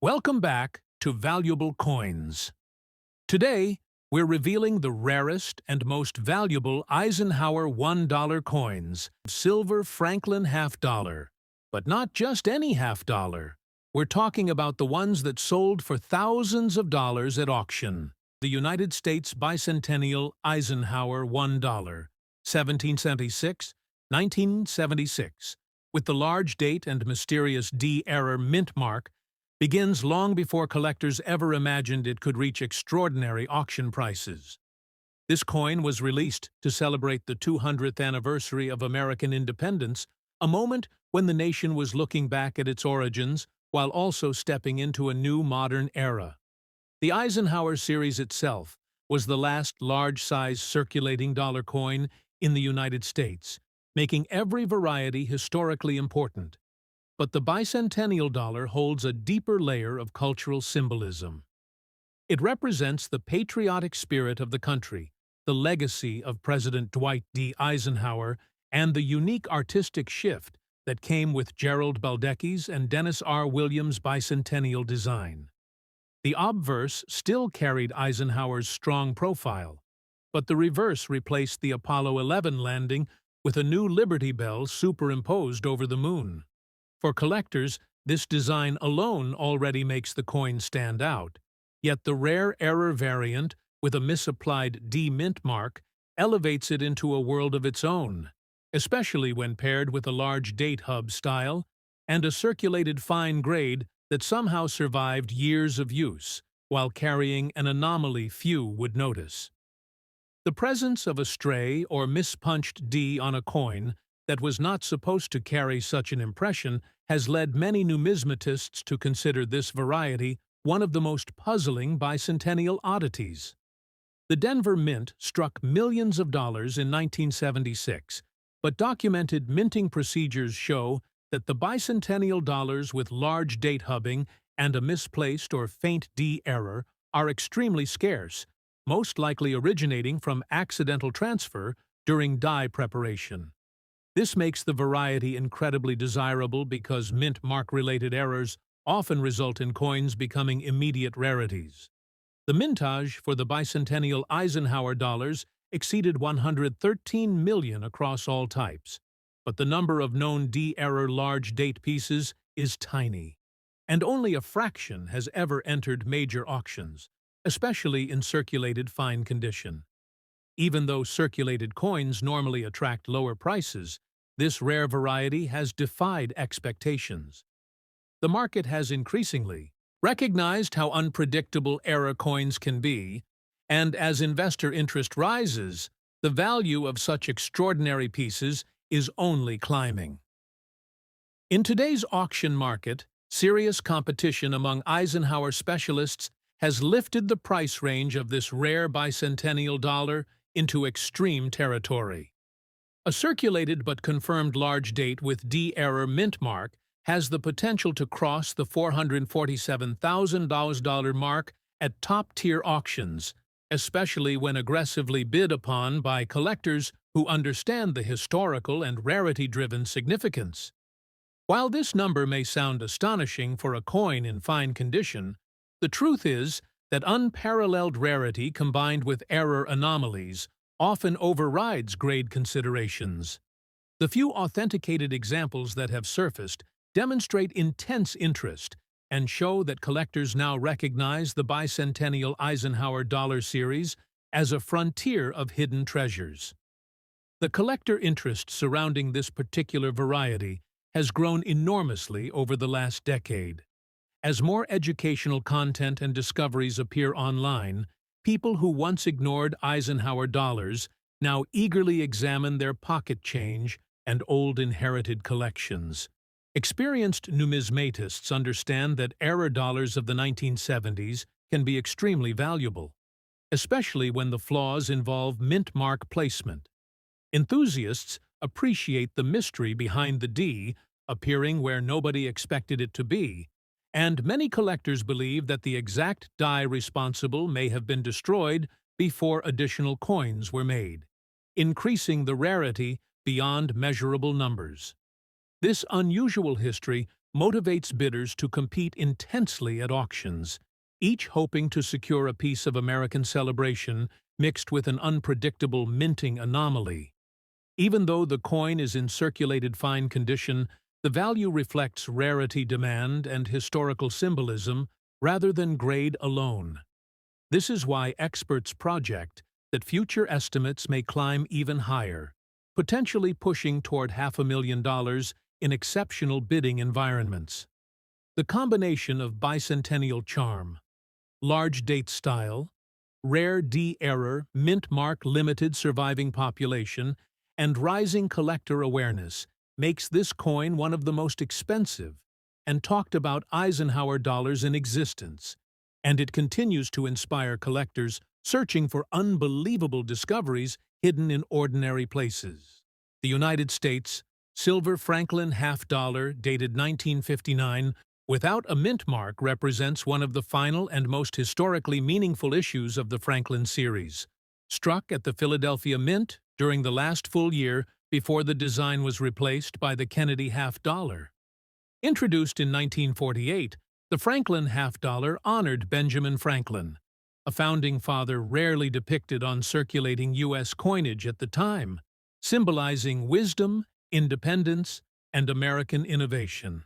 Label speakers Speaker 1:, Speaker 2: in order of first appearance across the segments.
Speaker 1: Welcome back to Valuable Coins. Today, we're revealing the rarest and most valuable Eisenhower $1 coins, silver Franklin half-dollar. But not just any half-dollar. We're talking about the ones that sold for thousands of dollars at auction. The United States Bicentennial Eisenhower $1, 1776-1976, with the large date and mysterious D-error mint mark, begins long before collectors ever imagined it could reach extraordinary auction prices. This coin was released to celebrate the 200th anniversary of American independence, a moment when the nation was looking back at its origins while also stepping into a new modern era. The Eisenhower series itself was the last large-size circulating dollar coin in the United States, making every variety historically important. But the bicentennial dollar holds a deeper layer of cultural symbolism. It represents the patriotic spirit of the country, the legacy of President Dwight D. Eisenhower, and the unique artistic shift that came with Gerald Baldecchi's and Dennis R. Williams' bicentennial design. The obverse still carried Eisenhower's strong profile, but the reverse replaced the Apollo 11 landing with a new Liberty Bell superimposed over the moon. For collectors, this design alone already makes the coin stand out, yet the rare error variant with a misapplied D mint mark elevates it into a world of its own, especially when paired with a large date hub style and a circulated fine grade that somehow survived years of use, while carrying an anomaly few would notice. The presence of a stray or mispunched D on a coin that was not supposed to carry such an impression has led many numismatists to consider this variety one of the most puzzling bicentennial oddities. The Denver Mint struck millions of dollars in 1976, but documented minting procedures show that the bicentennial dollars with large date hubbing and a misplaced or faint D error are extremely scarce, most likely originating from accidental transfer during die preparation. This makes the variety incredibly desirable because mint mark-related errors often result in coins becoming immediate rarities. The mintage for the bicentennial Eisenhower dollars exceeded 113 million across all types, but the number of known D-error large date pieces is tiny, and only a fraction has ever entered major auctions, especially in circulated fine condition. Even though circulated coins normally attract lower prices, this rare variety has defied expectations. The market has increasingly recognized how unpredictable error coins can be, and as investor interest rises, the value of such extraordinary pieces is only climbing. In today's auction market, serious competition among Eisenhower specialists has lifted the price range of this rare bicentennial dollar into extreme territory. A circulated but confirmed large date with D-error mint mark has the potential to cross the $447,000 mark at top-tier auctions, especially when aggressively bid upon by collectors who understand the historical and rarity-driven significance. While this number may sound astonishing for a coin in fine condition, the truth is that unparalleled rarity combined with error anomalies often overrides grade considerations. The few authenticated examples that have surfaced demonstrate intense interest and show that collectors now recognize the bicentennial Eisenhower dollar series as a frontier of hidden treasures. The collector interest surrounding this particular variety has grown enormously over the last decade. As more educational content and discoveries appear online, people who once ignored Eisenhower dollars now eagerly examine their pocket change and old inherited collections. Experienced numismatists understand that error dollars of the 1970s can be extremely valuable, especially when the flaws involve mint mark placement. Enthusiasts appreciate the mystery behind the D appearing where nobody expected it to be, and many collectors believe that the exact die responsible may have been destroyed before additional coins were made, increasing the rarity beyond measurable numbers. This unusual history motivates bidders to compete intensely at auctions, each hoping to secure a piece of American celebration mixed with an unpredictable minting anomaly. Even though the coin is in circulated fine condition, the value reflects rarity demand and historical symbolism rather than grade alone. This is why experts project that future estimates may climb even higher, potentially pushing toward $500,000 in exceptional bidding environments. The combination of bicentennial charm, large date style, rare D-error, mint mark limited surviving population, and rising collector awareness makes this coin one of the most expensive and talked about Eisenhower dollars in existence, and it continues to inspire collectors searching for unbelievable discoveries hidden in ordinary places. The United States, silver Franklin half-dollar dated 1959 without a mint mark represents one of the final and most historically meaningful issues of the Franklin series. Struck at the Philadelphia Mint during the last full year before the design was replaced by the Kennedy half-dollar. Introduced in 1948, the Franklin half-dollar honored Benjamin Franklin, a founding father rarely depicted on circulating U.S. coinage at the time, symbolizing wisdom, independence, and American innovation.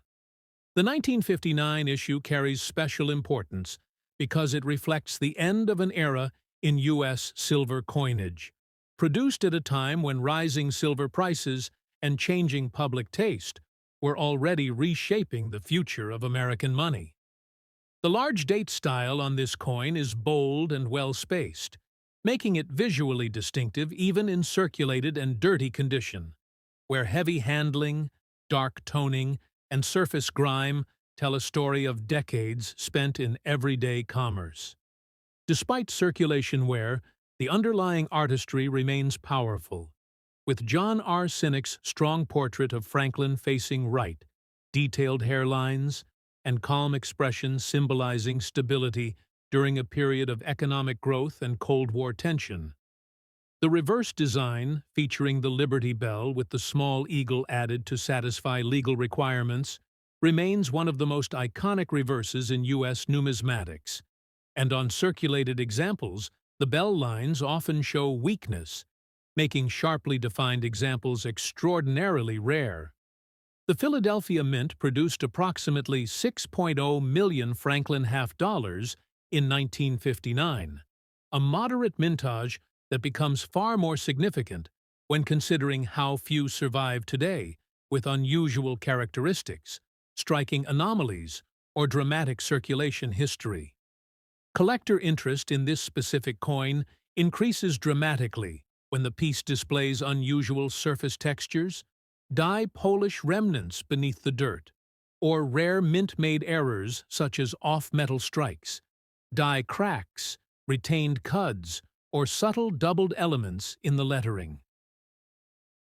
Speaker 1: The 1959 issue carries special importance because it reflects the end of an era in U.S. silver coinage, produced at a time when rising silver prices and changing public taste were already reshaping the future of American money. The large date style on this coin is bold and well-spaced, making it visually distinctive even in circulated and dirty condition, where heavy handling, dark toning, and surface grime tell a story of decades spent in everyday commerce. Despite circulation wear, the underlying artistry remains powerful, with John R. Sinek's strong portrait of Franklin facing right, detailed hairlines, and calm expressions symbolizing stability during a period of economic growth and Cold War tension. The reverse design, featuring the Liberty Bell with the small eagle added to satisfy legal requirements, remains one of the most iconic reverses in U.S. numismatics, and on circulated examples, the bell lines often show weakness, making sharply defined examples extraordinarily rare. The Philadelphia Mint produced approximately 6.0 million Franklin half-dollars in 1959, a moderate mintage that becomes far more significant when considering how few survive today with unusual characteristics, striking anomalies, or dramatic circulation history. Collector interest in this specific coin increases dramatically when the piece displays unusual surface textures, die polish remnants beneath the dirt, or rare mint-made errors such as off-metal strikes, die cracks, retained cuds, or subtle doubled elements in the lettering.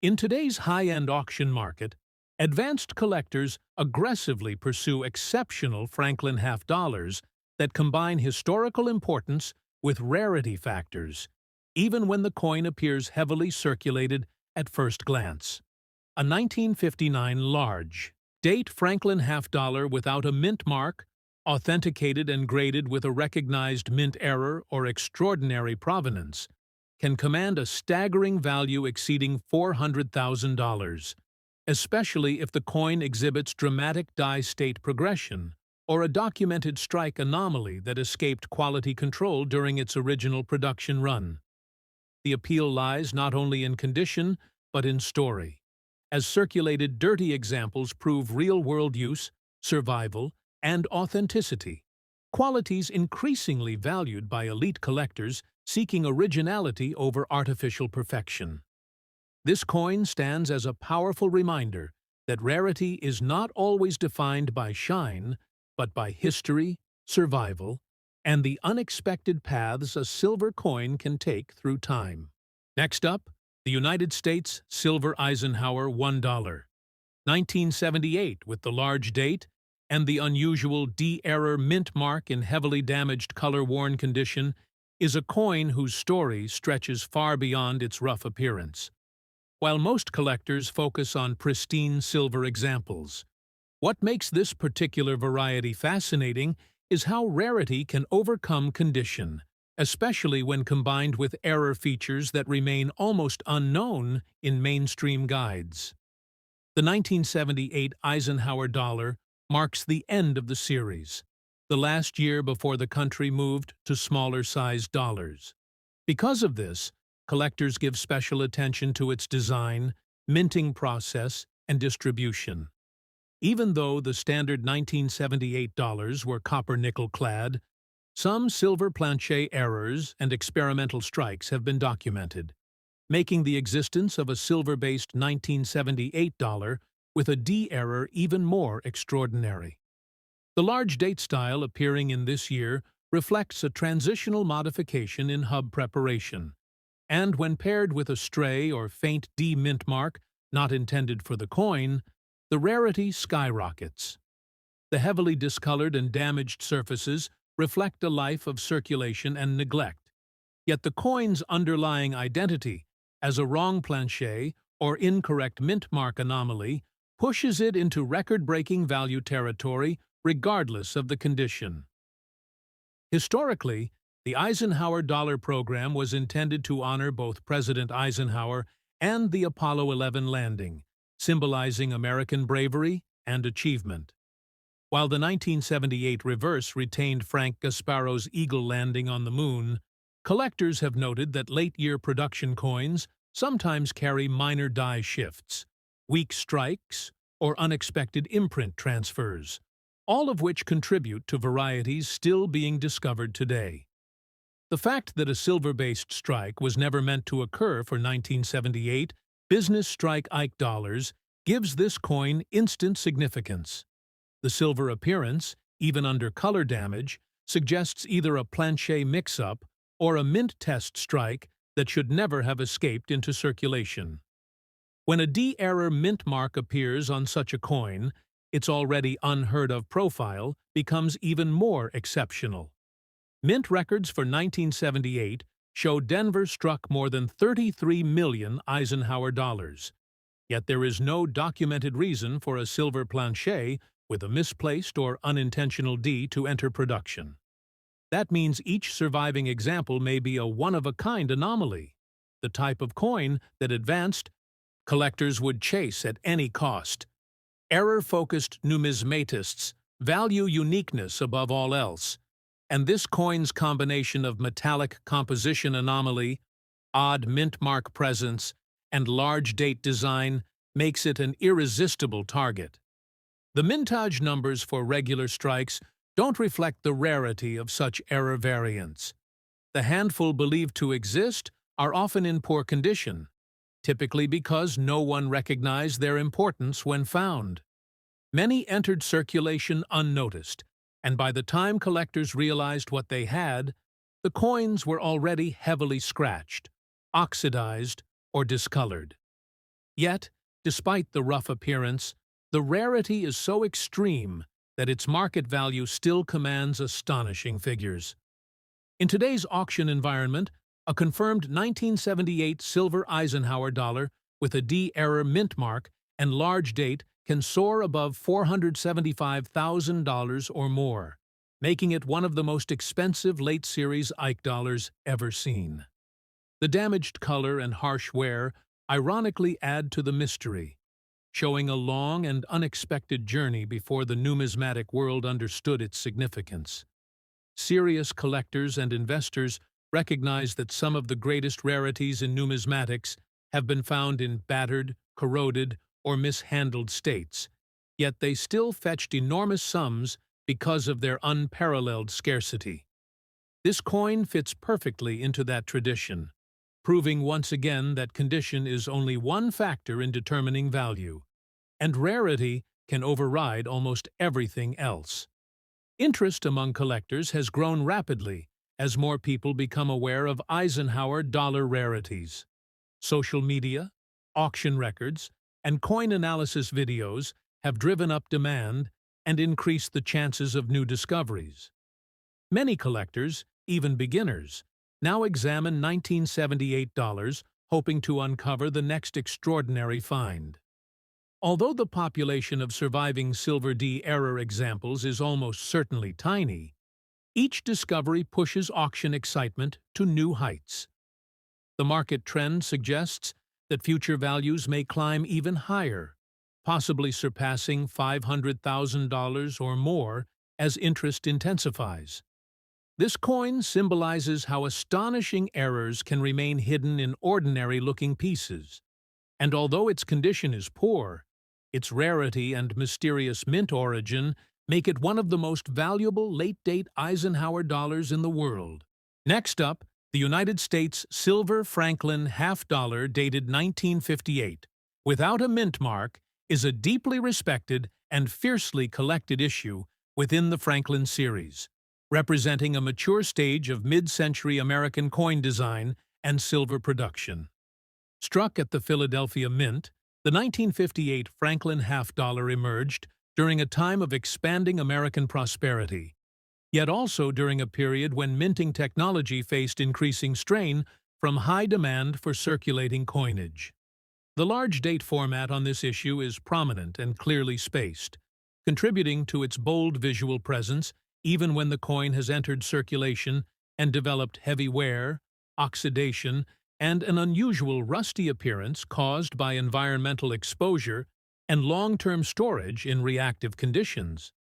Speaker 1: In today's high-end auction market, advanced collectors aggressively pursue exceptional Franklin half-dollars that combine historical importance with rarity factors, even when the coin appears heavily circulated at first glance. A 1959 large date Franklin half-dollar without a mint mark, authenticated and graded with a recognized mint error or extraordinary provenance, can command a staggering value exceeding $400,000, especially if the coin exhibits dramatic die state progression or a documented strike anomaly that escaped quality control during its original production run. The appeal lies not only in condition, but in story, as circulated dirty examples prove real-world use, survival, and authenticity, qualities increasingly valued by elite collectors seeking originality over artificial perfection. This coin stands as a powerful reminder that rarity is not always defined by shine, but by history, survival, and the unexpected paths a silver coin can take through time. Next up, the United States Silver Eisenhower $1, 1978 with the large date and the unusual D-error mint mark in heavily damaged color-worn condition, is a coin whose story stretches far beyond its rough appearance. While most collectors focus on pristine silver examples, What makes this particular variety fascinating is how rarity can overcome condition, especially when combined with error features that remain almost unknown in mainstream guides. The 1978 Eisenhower dollar marks the end of the series, the last year before the country moved to smaller-sized dollars. Because of this, collectors give special attention to its design, minting process, and distribution. Even though the standard 1978 dollars were copper-nickel clad, some silver planchet errors and experimental strikes have been documented, making the existence of a silver-based 1978 dollar with a D error even more extraordinary. The large date style appearing in this year reflects a transitional modification in hub preparation, and when paired with a stray or faint D mint mark not intended for the coin, the rarity skyrockets. The heavily discolored and damaged surfaces reflect a life of circulation and neglect, yet the coin's underlying identity as a wrong planchet or incorrect mint mark anomaly pushes it into record-breaking value territory regardless of the condition. Historically, the Eisenhower dollar program was intended to honor both President Eisenhower and the Apollo 11 landing, symbolizing American bravery and achievement. While the 1978 reverse retained Frank Gasparo's Eagle landing on the Moon, collectors have noted that late-year production coins sometimes carry minor die shifts, weak strikes, or unexpected imprint transfers, all of which contribute to varieties still being discovered today. The fact that a silver-based strike was never meant to occur for 1978 business strike Ike dollars gives this coin instant significance. The silver appearance, even under color damage, suggests either a planchet mix-up or a mint test strike that should never have escaped into circulation. When a D-error mint mark appears on such a coin, its already unheard-of profile becomes even more exceptional. Mint records for 1978 show Denver struck more than 33 million Eisenhower dollars. Yet there is no documented reason for a silver planchet with a misplaced or unintentional D to enter production. That means each surviving example may be a one-of-a-kind anomaly, the type of coin that advanced collectors would chase at any cost. Error-focused numismatists value uniqueness above all else, and this coin's combination of metallic composition anomaly, odd mint mark presence, and large date design makes it an irresistible target. The mintage numbers for regular strikes don't reflect the rarity of such error variants. The handful believed to exist are often in poor condition, typically because no one recognized their importance when found. Many entered circulation unnoticed, and by the time collectors realized what they had, the coins were already heavily scratched, oxidized, or discolored. Yet, despite the rough appearance, the rarity is so extreme that its market value still commands astonishing figures. In today's auction environment, a confirmed 1978 silver Eisenhower dollar with a D-error mint mark and large date can soar above $475,000 or more, making it one of the most expensive late-series Ike dollars ever seen. The damaged color and harsh wear ironically add to the mystery, showing a long and unexpected journey before the numismatic world understood its significance. Serious collectors and investors recognize that some of the greatest rarities in numismatics have been found in battered, corroded, or mishandled states, yet they still fetched enormous sums because of their unparalleled scarcity. This coin fits perfectly into that tradition, proving once again that condition is only one factor in determining value, and rarity can override almost everything else. Interest among collectors has grown rapidly as more people become aware of Eisenhower dollar rarities. Social media, auction records, and coin analysis videos have driven up demand and increased the chances of new discoveries. Many collectors, even beginners, now examine 1978 dollars, hoping to uncover the next extraordinary find. Although the population of surviving silver D-era examples is almost certainly tiny, each discovery pushes auction excitement to new heights. The market trend suggests that future values may climb even higher, possibly surpassing $500,000 or more as interest intensifies. This coin symbolizes how astonishing errors can remain hidden in ordinary-looking pieces, and although its condition is poor, its rarity and mysterious mint origin make it one of the most valuable late-date Eisenhower dollars in the world. Next up, the United States silver Franklin half-dollar dated 1958, without a mint mark, is a deeply respected and fiercely collected issue within the Franklin series, representing a mature stage of mid-century American coin design and silver production. Struck at the Philadelphia Mint, the 1958 Franklin half-dollar emerged during a time of expanding American prosperity, yet also during a period when minting technology faced increasing strain from high demand for circulating coinage. The large date format on this issue is prominent and clearly spaced, contributing to its bold visual presence even when the coin has entered circulation and developed heavy wear, oxidation, and an unusual rusty appearance caused by environmental exposure and long-term storage in reactive conditions.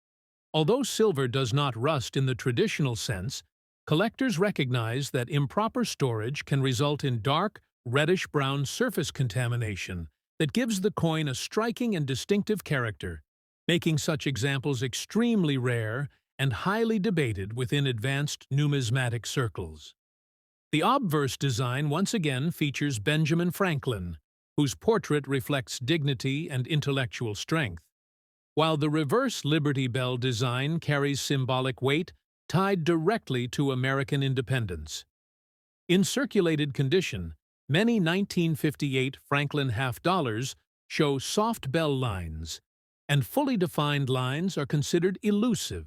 Speaker 1: Although silver does not rust in the traditional sense, collectors recognize that improper storage can result in dark, reddish-brown surface contamination that gives the coin a striking and distinctive character, making such examples extremely rare and highly debated within advanced numismatic circles. The obverse design once again features Benjamin Franklin, whose portrait reflects dignity and intellectual strength, while the reverse Liberty Bell design carries symbolic weight tied directly to American independence. In circulated condition, many 1958 Franklin half-dollars show soft bell lines, and fully defined lines are considered elusive,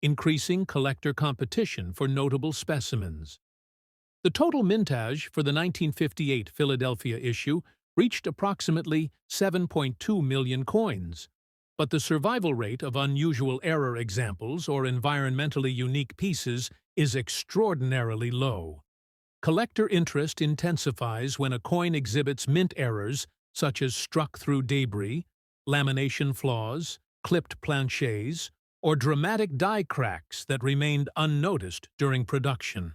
Speaker 1: increasing collector competition for notable specimens. The total mintage for the 1958 Philadelphia issue reached approximately 7.2 million coins, but the survival rate of unusual error examples or environmentally unique pieces is extraordinarily low. Collector interest intensifies when a coin exhibits mint errors such as struck through debris, lamination flaws, clipped planchets, or dramatic die cracks that remained unnoticed during production.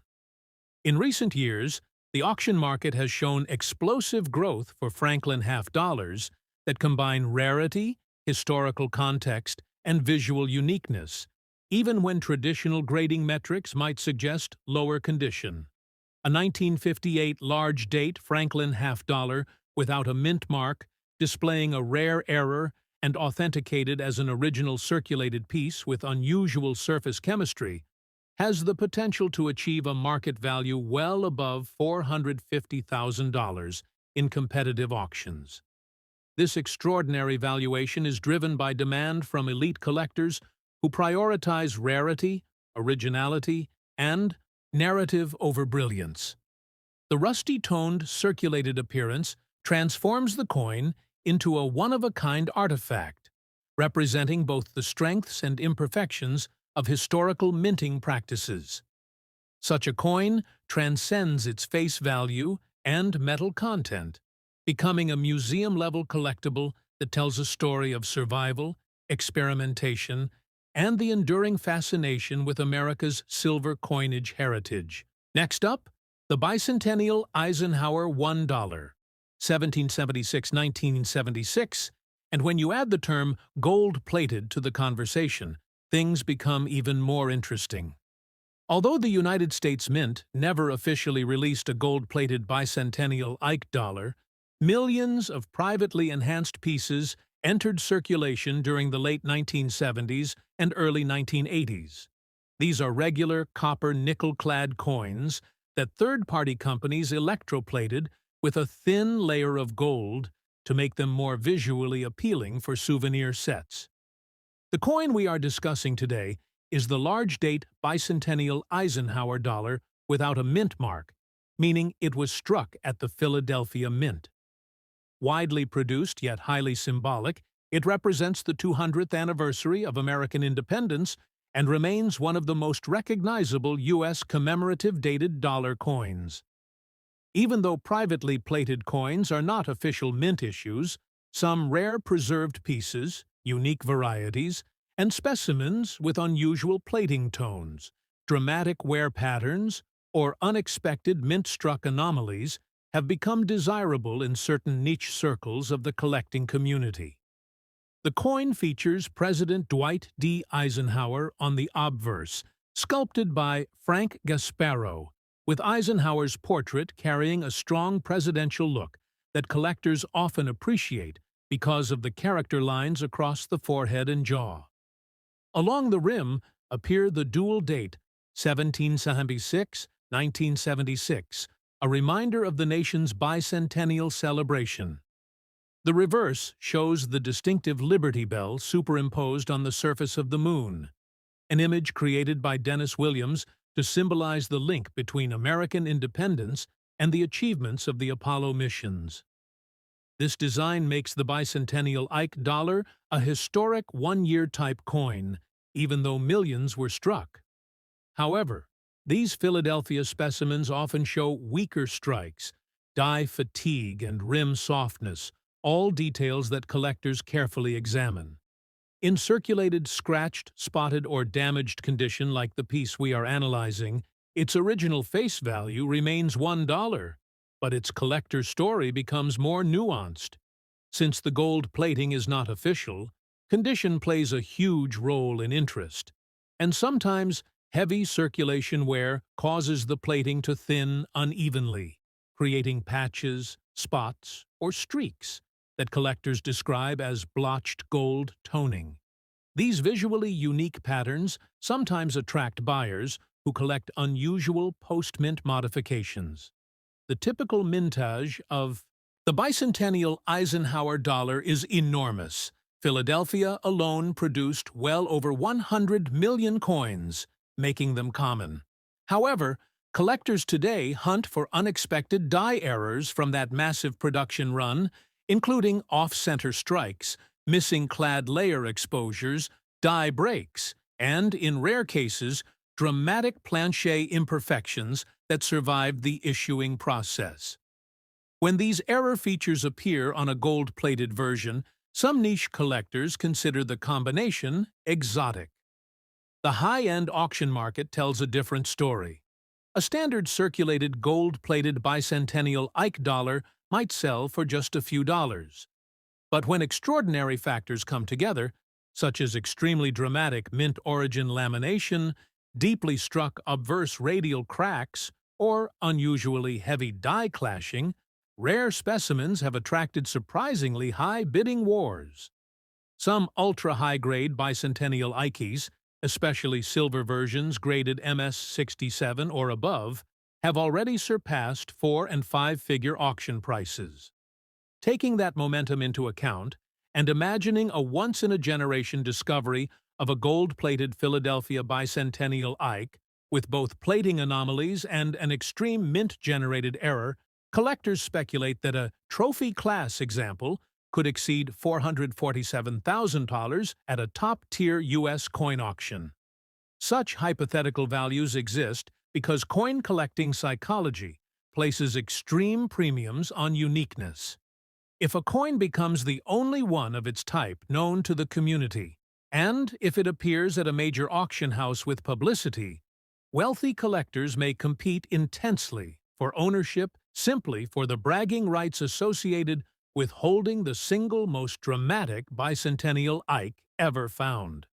Speaker 1: In recent years, the auction market has shown explosive growth for Franklin half-dollars that combine rarity, historical context, and visual uniqueness, even when traditional grading metrics might suggest lower condition. A 1958 large-date Franklin half-dollar without a mint mark, displaying a rare error and authenticated as an original circulated piece with unusual surface chemistry, has the potential to achieve a market value well above $450,000 in competitive auctions. This extraordinary valuation is driven by demand from elite collectors who prioritize rarity, originality, and narrative over brilliance. The rusty-toned, circulated appearance transforms the coin into a one-of-a-kind artifact, representing both the strengths and imperfections of historical minting practices. Such a coin transcends its face value and metal content, becoming a museum-level collectible that tells a story of survival, experimentation, and the enduring fascination with America's silver coinage heritage. Next up, the Bicentennial Eisenhower $1, 1776–1976, and when you add the term gold-plated to the conversation, things become even more interesting. Although the United States Mint never officially released a gold-plated bicentennial Ike dollar, millions of privately enhanced pieces entered circulation during the late 1970s and early 1980s. These are regular copper nickel-clad coins that third-party companies electroplated with a thin layer of gold to make them more visually appealing for souvenir sets. The coin we are discussing today is the large-date Bicentennial Eisenhower dollar without a mint mark, meaning it was struck at the Philadelphia Mint. Widely produced yet highly symbolic, It represents the 200th anniversary of American independence and remains one of the most recognizable U.S. commemorative dated dollar coins. Even though privately plated coins are not official mint issues, some rare preserved pieces, unique varieties, and specimens with unusual plating tones, dramatic wear patterns, or unexpected mint-struck anomalies have become desirable in certain niche circles of the collecting community. The coin features President Dwight D. Eisenhower on the obverse, sculpted by Frank Gasparo, with Eisenhower's portrait carrying a strong presidential look that collectors often appreciate because of the character lines across the forehead and jaw. Along the rim appear the dual date 1776-1976, a reminder of the nation's bicentennial celebration. The reverse shows the distinctive Liberty Bell superimposed on the surface of the moon, an image created by Dennis Williams to symbolize the link between American independence and the achievements of the Apollo missions. This design makes the Bicentennial Ike dollar a historic one-year type coin, even though millions were struck. However, these Philadelphia specimens often show weaker strikes, die fatigue, and rim softness, all details that collectors carefully examine. In circulated, scratched, spotted, or damaged condition like the piece we are analyzing, its original face value remains $1, but its collector's story becomes more nuanced. Since the gold plating is not official, condition plays a huge role in interest, and sometimes heavy circulation wear causes the plating to thin unevenly, creating patches, spots, or streaks that collectors describe as blotched gold toning. These visually unique patterns sometimes attract buyers who collect unusual post-mint modifications. The typical mintage of the Bicentennial Eisenhower dollar is enormous. Philadelphia alone produced well over 100 million coins, making them common. However, collectors today hunt for unexpected die errors from that massive production run, including off-center strikes, missing clad layer exposures, die breaks, and, in rare cases, dramatic planchet imperfections that survived the issuing process. When these error features appear on a gold-plated version, some niche collectors consider the combination exotic. The high-end auction market tells a different story. A standard circulated gold-plated Bicentennial Ike dollar might sell for just a few dollars. But when extraordinary factors come together, such as extremely dramatic mint-origin lamination, deeply struck obverse radial cracks, or unusually heavy die clashing, rare specimens have attracted surprisingly high bidding wars. Some ultra-high-grade Bicentennial Ikes, especially silver versions graded MS-67 or above, have already surpassed 4- and 5-figure auction prices. Taking that momentum into account, and imagining a once-in-a-generation discovery of a gold-plated Philadelphia Bicentennial Ike, with both plating anomalies and an extreme mint-generated error, collectors speculate that a trophy-class example could exceed $447,000 at a top-tier U.S. coin auction. Such hypothetical values exist because coin collecting psychology places extreme premiums on uniqueness. If a coin becomes the only one of its type known to the community, and if it appears at a major auction house with publicity, wealthy collectors may compete intensely for ownership simply for the bragging rights associated with holding the single most dramatic Bicentennial Ike ever found.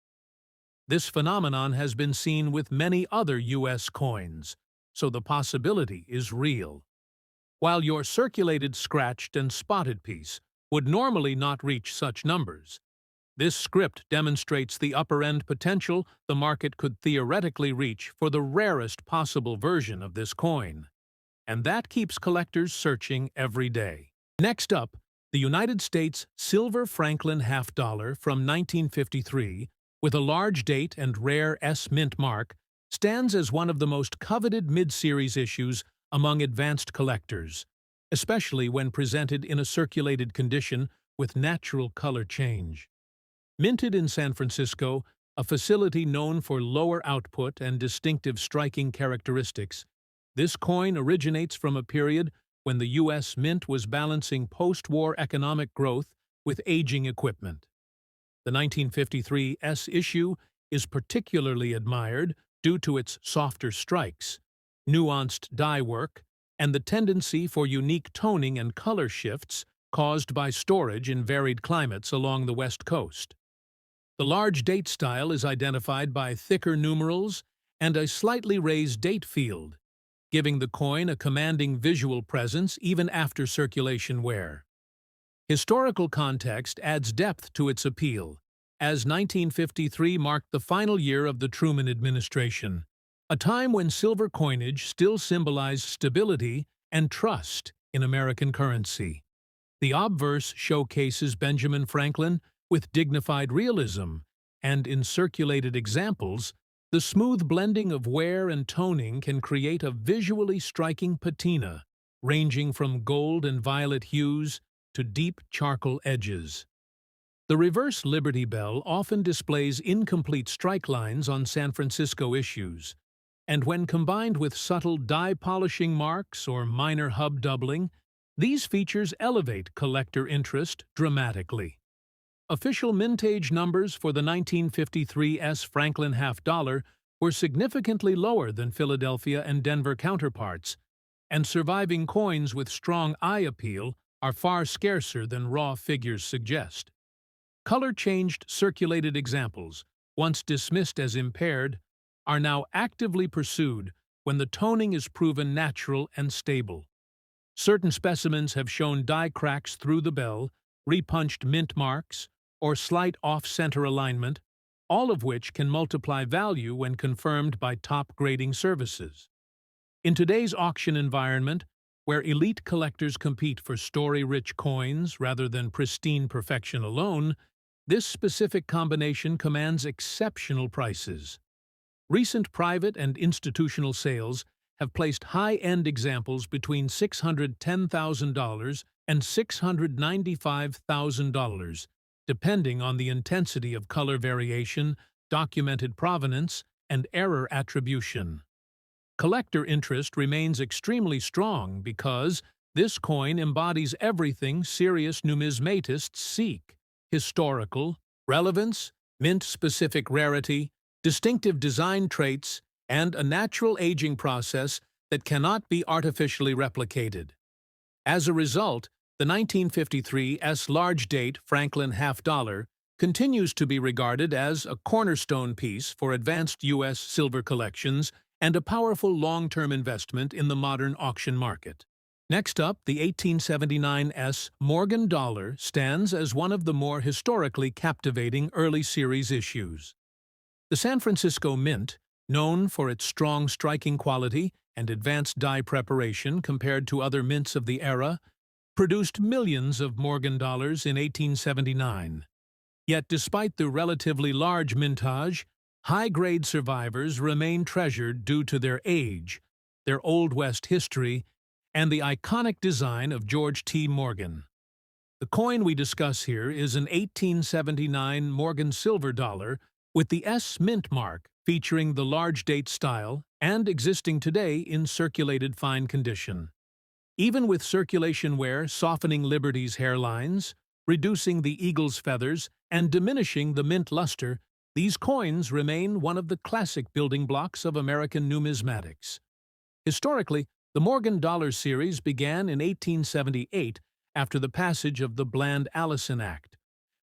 Speaker 1: This phenomenon has been seen with many other U.S. coins, so the possibility is real. While your circulated scratched and spotted piece would normally not reach such numbers, this script demonstrates the upper-end potential the market could theoretically reach for the rarest possible version of this coin. And that keeps collectors searching every day. Next up, the United States Silver Franklin half-dollar from 1953, with a large date and rare S mint mark, stands as one of the most coveted mid-series issues among advanced collectors, especially when presented in a circulated condition with natural color change. Minted in San Francisco, a facility known for lower output and distinctive striking characteristics, this coin originates from a period when the U.S. Mint was balancing post-war economic growth with aging equipment. The 1953 S issue is particularly admired due to its softer strikes, nuanced die work, and the tendency for unique toning and color shifts caused by storage in varied climates along the West Coast. The large date style is identified by thicker numerals and a slightly raised date field, giving the coin a commanding visual presence even after circulation wear. Historical context adds depth to its appeal, as 1953 marked the final year of the Truman administration, a time when silver coinage still symbolized stability and trust in American currency. The obverse showcases Benjamin Franklin with dignified realism, and in circulated examples, the smooth blending of wear and toning can create a visually striking patina, ranging from gold and violet hues to deep charcoal edges. The reverse Liberty Bell often displays incomplete strike lines on San Francisco issues, and when combined with subtle die polishing marks or minor hub doubling, these features elevate collector interest dramatically. Official mintage numbers for the 1953 S Franklin half-dollar were significantly lower than Philadelphia and Denver counterparts, and surviving coins with strong eye appeal are far scarcer than raw figures suggest. Color-changed circulated examples, once dismissed as impaired, are now actively pursued when the toning is proven natural and stable. Certain specimens have shown die cracks through the bell, repunched mint marks, or slight off-center alignment, all of which can multiply value when confirmed by top grading services. In today's auction environment, where elite collectors compete for story-rich coins rather than pristine perfection alone, this specific combination commands exceptional prices. Recent private and institutional sales have placed high-end examples between $610,000 and $695,000, depending on the intensity of color variation, documented provenance, and error attribution. Collector interest remains extremely strong because this coin embodies everything serious numismatists seek: historical relevance, mint-specific rarity, distinctive design traits, and a natural aging process that cannot be artificially replicated. As a result, the 1953 S large-date Franklin half-dollar continues to be regarded as a cornerstone piece for advanced U.S. silver collections and a powerful long-term investment in the modern auction market. Next up, the 1879 S Morgan dollar stands as one of the more historically captivating early series issues. The San Francisco Mint, known for its strong striking quality and advanced die preparation compared to other mints of the era, produced millions of Morgan dollars in 1879. Yet despite the relatively large mintage, high-grade survivors remain treasured due to their age, their Old West history, and the iconic design of George T. Morgan. The coin we discuss here is an 1879 Morgan silver dollar with the S mint mark featuring the large date style and existing today in circulated fine condition. Even with circulation wear softening Liberty's hairlines, reducing the eagle's feathers, and diminishing the mint luster, these coins remain one of the classic building blocks of American numismatics. Historically, the Morgan dollar series began in 1878 after the passage of the Bland-Allison Act,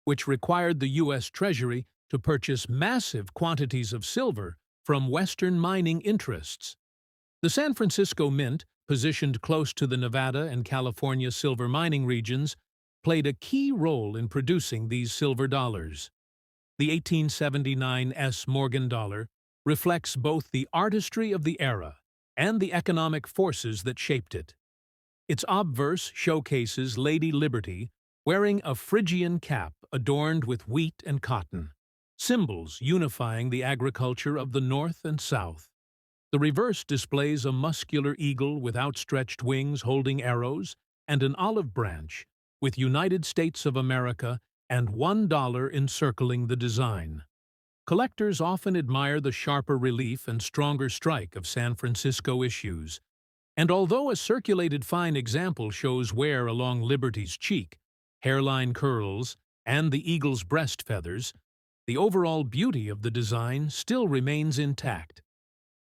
Speaker 1: which required the U.S. Treasury to purchase massive quantities of silver from Western mining interests. The San Francisco Mint, positioned close to the Nevada and California silver mining regions, played a key role in producing these silver dollars. The 1879 S Morgan dollar reflects both the artistry of the era and the economic forces that shaped it. Its obverse showcases Lady Liberty wearing a Phrygian cap adorned with wheat and cotton, symbols unifying the agriculture of the North and South. The reverse displays a muscular eagle with outstretched wings holding arrows and an olive branch, with United States of America and $1 encircling the design. Collectors often admire the sharper relief and stronger strike of San Francisco issues, and although a circulated fine example shows wear along Liberty's cheek, hairline curls, and the eagle's breast feathers, the overall beauty of the design still remains intact.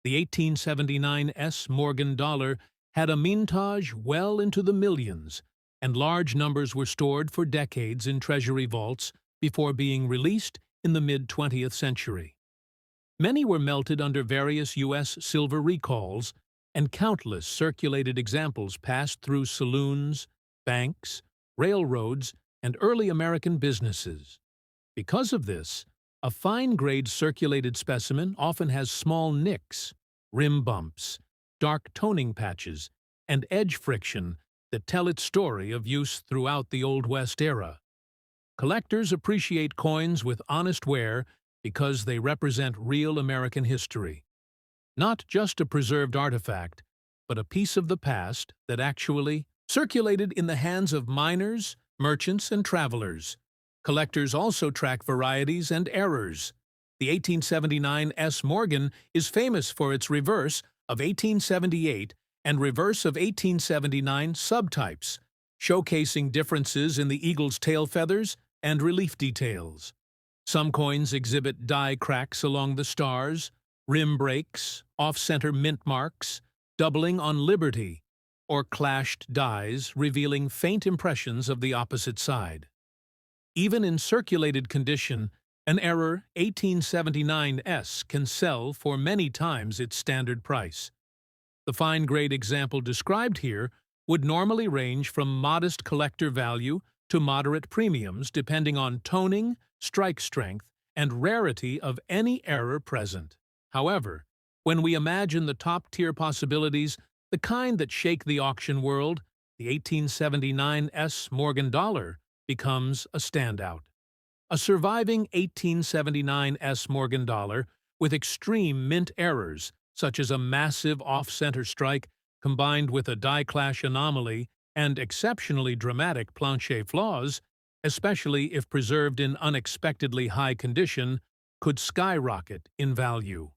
Speaker 1: The 1879 S. Morgan dollar had a mintage well into the millions, and large numbers were stored for decades in treasury vaults before being released in the mid-20th century. Many were melted under various U.S. silver recalls, and countless circulated examples passed through saloons, banks, railroads, and early American businesses. Because of this, a fine-grade circulated specimen often has small nicks, rim bumps, dark toning patches, and edge friction that tell its story of use throughout the Old West era. Collectors appreciate coins with honest wear because they represent real American history. Not just a preserved artifact, but a piece of the past that actually circulated in the hands of miners, merchants, and travelers. Collectors also track varieties and errors. The 1879 S. Morgan is famous for its reverse of 1878 and reverse of 1879 subtypes, showcasing differences in the eagle's tail feathers and relief details. Some coins exhibit die cracks along the stars, rim breaks, off-center mint marks, doubling on Liberty, or clashed dies revealing faint impressions of the opposite side. Even in circulated condition, an error 1879S can sell for many times its standard price. The fine-grade example described here would normally range from modest collector value to moderate premiums depending on toning, strike strength, and rarity of any error present. However, when we imagine the top-tier possibilities, the kind that shake the auction world, the 1879 S. Morgan dollar becomes a standout. A surviving 1879 S. Morgan dollar with extreme mint errors, such as a massive off-center strike combined with a die-clash anomaly and exceptionally dramatic planche flaws, especially if preserved in unexpectedly high condition, could skyrocket in value.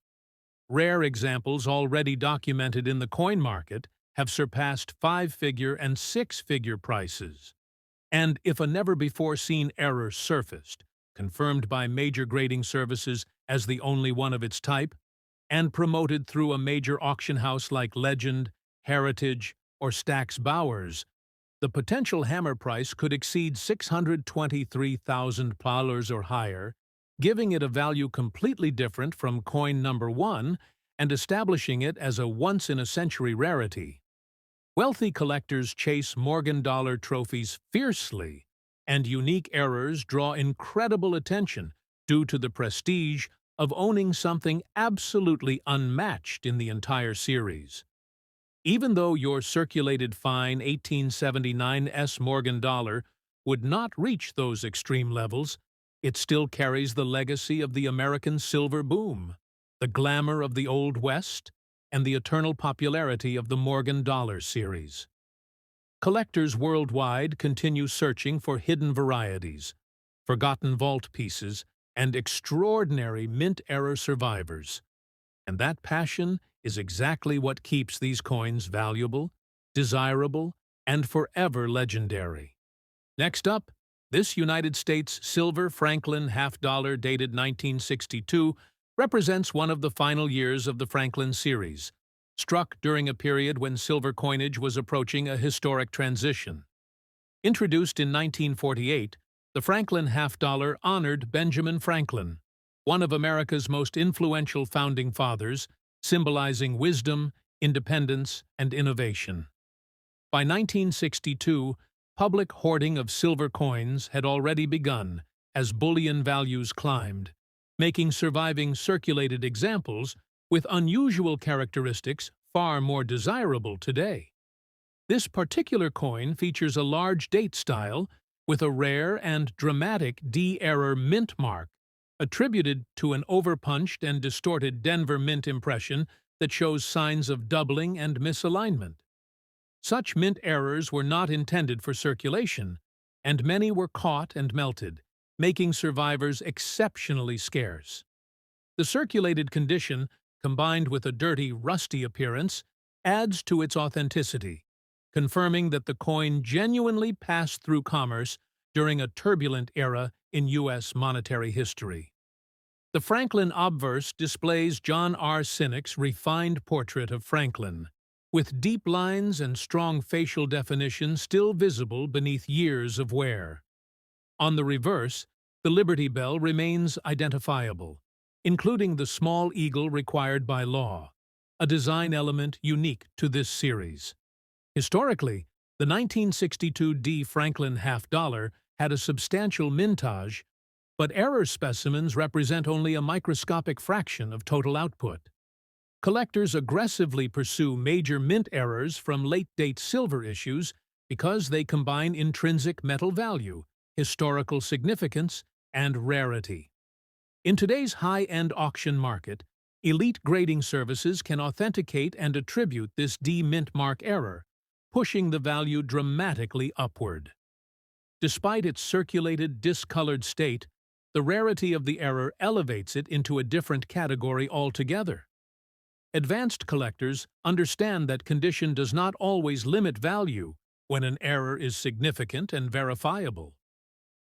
Speaker 1: Rare examples already documented in the coin market have surpassed 5-figure and 6-figure prices. And if a never-before-seen error surfaced, confirmed by major grading services as the only one of its type, and promoted through a major auction house like Legend, Heritage, or Stack's Bowers, the potential hammer price could exceed $623,000 or higher, giving it a value completely different from coin number 1 and establishing it as a once-in-a-century rarity. Wealthy collectors chase Morgan dollar trophies fiercely, and unique errors draw incredible attention due to the prestige of owning something absolutely unmatched in the entire series. Even though your circulated fine 1879 S. Morgan dollar would not reach those extreme levels, it still carries the legacy of the American silver boom, the glamour of the Old West, and the eternal popularity of the Morgan dollar series. Collectors worldwide continue searching for hidden varieties, forgotten vault pieces, and extraordinary mint error survivors. And that passion is exactly what keeps these coins valuable, desirable, and forever legendary. Next up, this United States silver Franklin half-dollar dated 1962 represents one of the final years of the Franklin series, struck during a period when silver coinage was approaching a historic transition. Introduced in 1948, the Franklin half-dollar honored Benjamin Franklin, one of America's most influential founding fathers, symbolizing wisdom, independence, and innovation. By 1962, public hoarding of silver coins had already begun as bullion values climbed, making surviving circulated examples with unusual characteristics far more desirable today. This particular coin features a large date style with a rare and dramatic D-error mint mark, attributed to an overpunched and distorted Denver mint impression that shows signs of doubling and misalignment. Such mint errors were not intended for circulation, and many were caught and melted, making survivors exceptionally scarce. The circulated condition, combined with a dirty, rusty appearance, adds to its authenticity, confirming that the coin genuinely passed through commerce during a turbulent era in U.S. monetary history. The Franklin obverse displays John R. Sinek's refined portrait of Franklin, with deep lines and strong facial definition still visible beneath years of wear. On the reverse, the Liberty Bell remains identifiable, including the small eagle required by law, a design element unique to this series. Historically, the 1962 D. Franklin half-dollar had a substantial mintage, but error specimens represent only a microscopic fraction of total output. Collectors aggressively pursue major mint errors from late-date silver issues because they combine intrinsic metal value, historical significance, and rarity. In today's high-end auction market, elite grading services can authenticate and attribute this D-mint mark error, pushing the value dramatically upward. Despite its circulated, discolored state, the rarity of the error elevates it into a different category altogether. Advanced collectors understand that condition does not always limit value when an error is significant and verifiable.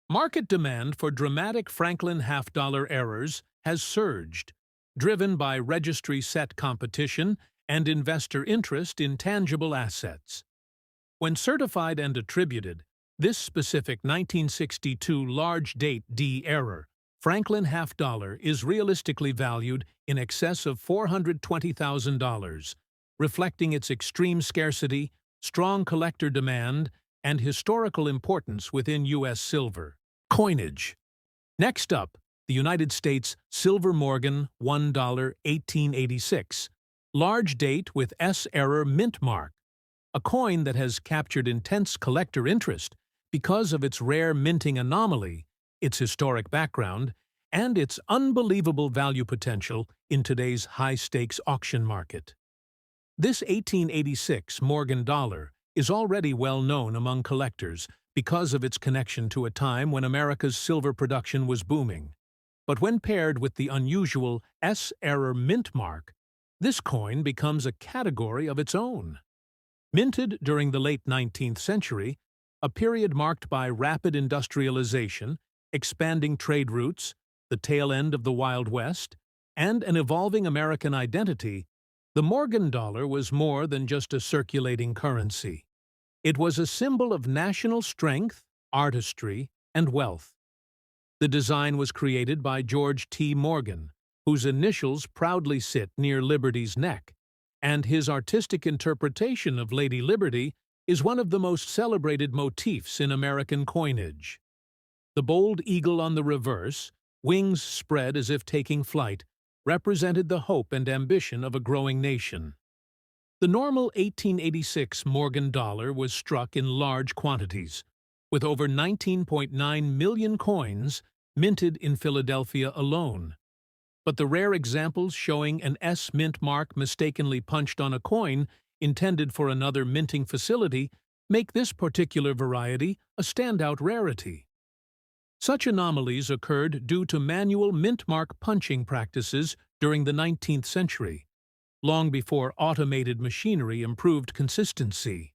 Speaker 1: Market demand for dramatic Franklin half-dollar errors has surged, driven by registry-set competition and investor interest in tangible assets. When certified and attributed, this specific 1962 large-date D error, Franklin half-dollar, is realistically valued in excess of $420,000, reflecting its extreme scarcity, strong collector demand, and historical importance within U.S. silver. Coinage. Next up, the United States Silver Morgan $1 1886, large date with S error mint mark, a coin that has captured intense collector interest because of its rare minting anomaly, its historic background, and its unbelievable value potential in today's high-stakes auction market. This 1886 Morgan dollar is already well known among collectors because of its connection to a time when America's silver production was booming. But when paired with the unusual S-error mint mark, this coin becomes a category of its own. Minted during the late 19th century, a period marked by rapid industrialization, expanding trade routes, the tail end of the Wild West, and an evolving American identity, the Morgan dollar was more than just a circulating currency. It was a symbol of national strength, artistry, and wealth. The design was created by George T. Morgan, whose initials proudly sit near Liberty's neck, and his artistic interpretation of Lady Liberty is one of the most celebrated motifs in American coinage. The bold eagle on the reverse, wings spread as if taking flight, represented the hope and ambition of a growing nation. The normal 1886 Morgan dollar was struck in large quantities, with over 19.9 million coins minted in Philadelphia alone. But the rare examples showing an S mint mark mistakenly punched on a coin intended for another minting facility make this particular variety a standout rarity. Such anomalies occurred due to manual mint mark punching practices during the 19th century, long before automated machinery improved consistency.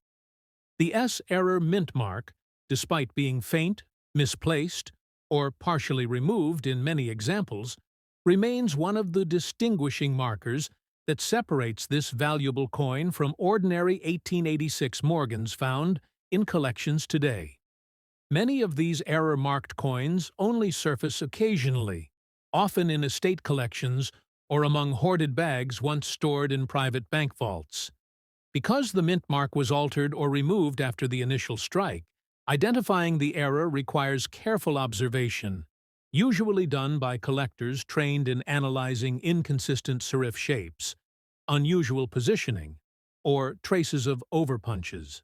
Speaker 1: The S-error mint mark, despite being faint, misplaced, or partially removed in many examples, remains one of the distinguishing markers that separates this valuable coin from ordinary 1886 Morgans found in collections today. Many of these error-marked coins only surface occasionally, often in estate collections or among hoarded bags once stored in private bank vaults. Because the mint mark was altered or removed after the initial strike, identifying the error requires careful observation, usually done by collectors trained in analyzing inconsistent serif shapes, unusual positioning, or traces of overpunches.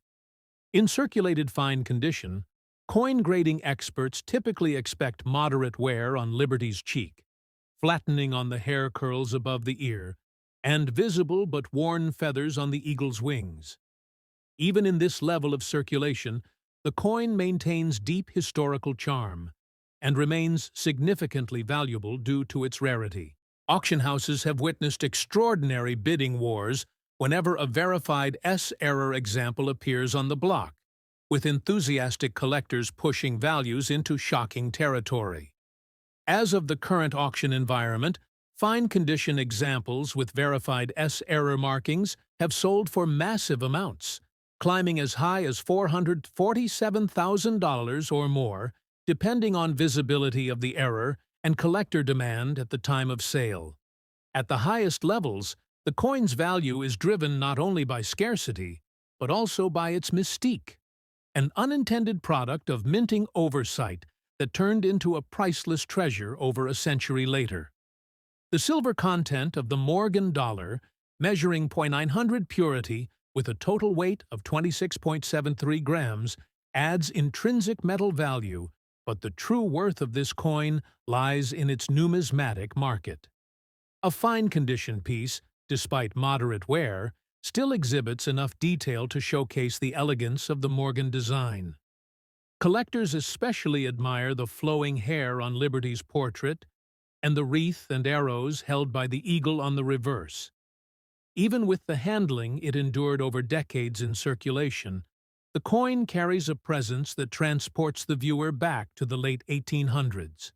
Speaker 1: In circulated fine condition, coin grading experts typically expect moderate wear on Liberty's cheek, flattening on the hair curls above the ear, and visible but worn feathers on the eagle's wings. Even in this level of circulation, the coin maintains deep historical charm and remains significantly valuable due to its rarity. Auction houses have witnessed extraordinary bidding wars whenever a verified S-error example appears on the block, with enthusiastic collectors pushing values into shocking territory. As of the current auction environment, fine condition examples with verified S-error markings have sold for massive amounts, climbing as high as $447,000 or more, depending on visibility of the error and collector demand at the time of sale. At the highest levels, the coin's value is driven not only by scarcity, but also by its mystique, an unintended product of minting oversight that turned into a priceless treasure over a century later. The silver content of the Morgan dollar, measuring 0.900 purity with a total weight of 26.73 grams, adds intrinsic metal value, but the true worth of this coin lies in its numismatic market. A fine-condition piece, despite moderate wear, still exhibits enough detail to showcase the elegance of the Morgan design. Collectors especially admire the flowing hair on Liberty's portrait and the wreath and arrows held by the eagle on the reverse. Even with the handling it endured over decades in circulation, the coin carries a presence that transports the viewer back to the late 1800s.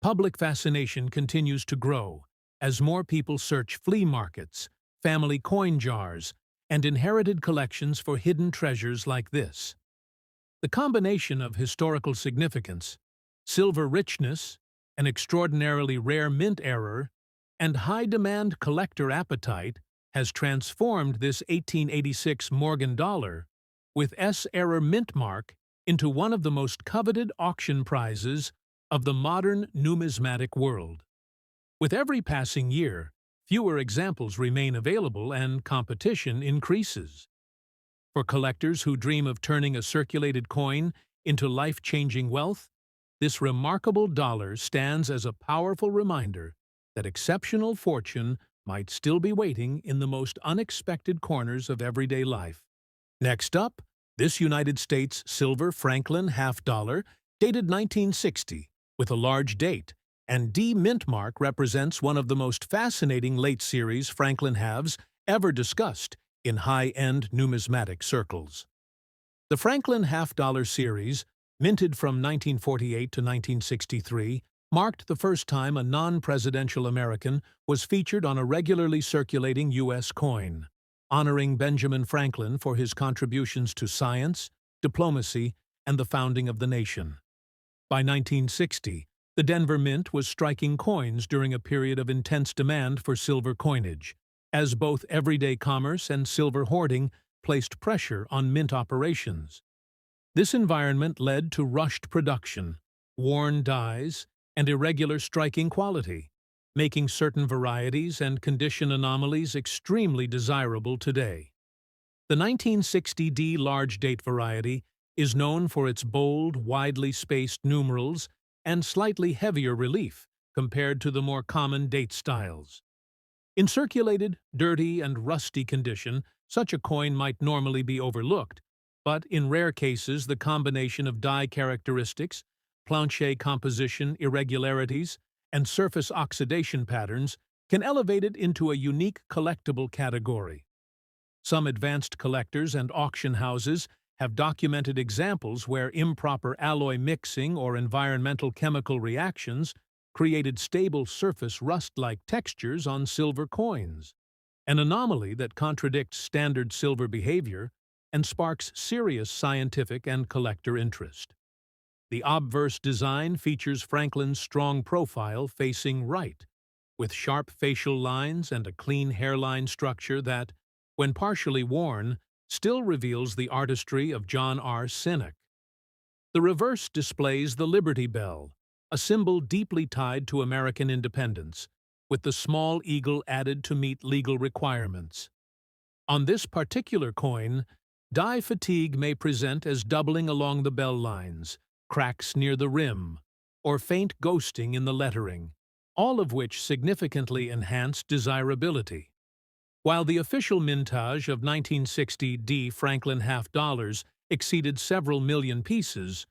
Speaker 1: Public fascination continues to grow as more people search flea markets, family coin jars, and inherited collections for hidden treasures like this. The combination of historical significance, silver richness, an extraordinarily rare mint error, and high-demand collector appetite has transformed this 1886 Morgan dollar with S-error mint mark into one of the most coveted auction prizes of the modern numismatic world. With every passing year, fewer examples remain available and competition increases. For collectors who dream of turning a circulated coin into life-changing wealth, this remarkable dollar stands as a powerful reminder that exceptional fortune might still be waiting in the most unexpected corners of everyday life. Next up, this United States silver Franklin half-dollar, dated 1960, with a large date, and D mint mark represents one of the most fascinating late-series Franklin halves ever discussed in high-end numismatic circles. The Franklin half-dollar series, minted from 1948 to 1963, marked the first time a non-presidential American was featured on a regularly circulating U.S. coin, honoring Benjamin Franklin for his contributions to science, diplomacy, and the founding of the nation. By 1960, the Denver Mint was striking coins during a period of intense demand for silver coinage, as both everyday commerce and silver hoarding placed pressure on mint operations. This environment led to rushed production, worn dies, and irregular striking quality, making certain varieties and condition anomalies extremely desirable today. The 1960 D large date variety is known for its bold, widely spaced numerals and slightly heavier relief compared to the more common date styles. In circulated, dirty, and rusty condition, such a coin might normally be overlooked, but in rare cases the combination of die characteristics, plancher composition irregularities, and surface oxidation patterns can elevate it into a unique collectible category. Some advanced collectors and auction houses have documented examples where improper alloy mixing or environmental chemical reactions created stable surface rust-like textures on silver coins, an anomaly that contradicts standard silver behavior and sparks serious scientific and collector interest. The obverse design features Franklin's strong profile facing right, with sharp facial lines and a clean hairline structure that, when partially worn, still reveals the artistry of John R. Sinek. The reverse displays the Liberty Bell, a symbol deeply tied to American independence, with the small eagle added to meet legal requirements. On this particular coin, die fatigue may present as doubling along the bell lines, cracks near the rim, or faint ghosting in the lettering, all of which significantly enhance desirability. While the official mintage of 1960 D Franklin half-dollars exceeded several million pieces,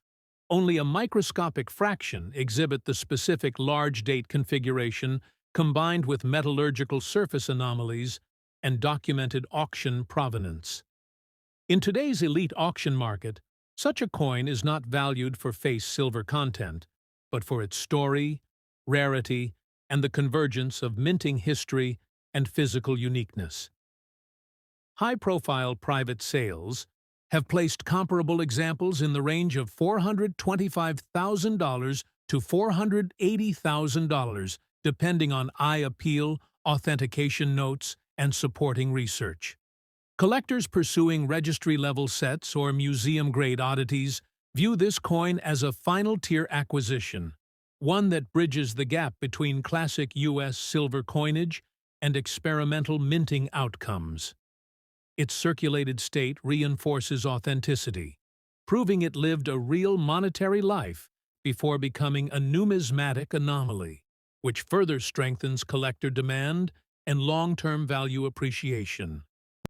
Speaker 1: only a microscopic fraction exhibit the specific large date configuration combined with metallurgical surface anomalies and documented auction provenance. In today's elite auction market, such a coin is not valued for face silver content, but for its story, rarity, and the convergence of minting history and physical uniqueness. High-profile private sales have placed comparable examples in the range of $425,000 to $480,000, depending on eye appeal, authentication notes, and supporting research. Collectors pursuing registry-level sets or museum-grade oddities view this coin as a final-tier acquisition, one that bridges the gap between classic U.S. silver coinage and experimental minting outcomes. Its circulated state reinforces authenticity, proving it lived a real monetary life before becoming a numismatic anomaly, which further strengthens collector demand and long-term value appreciation.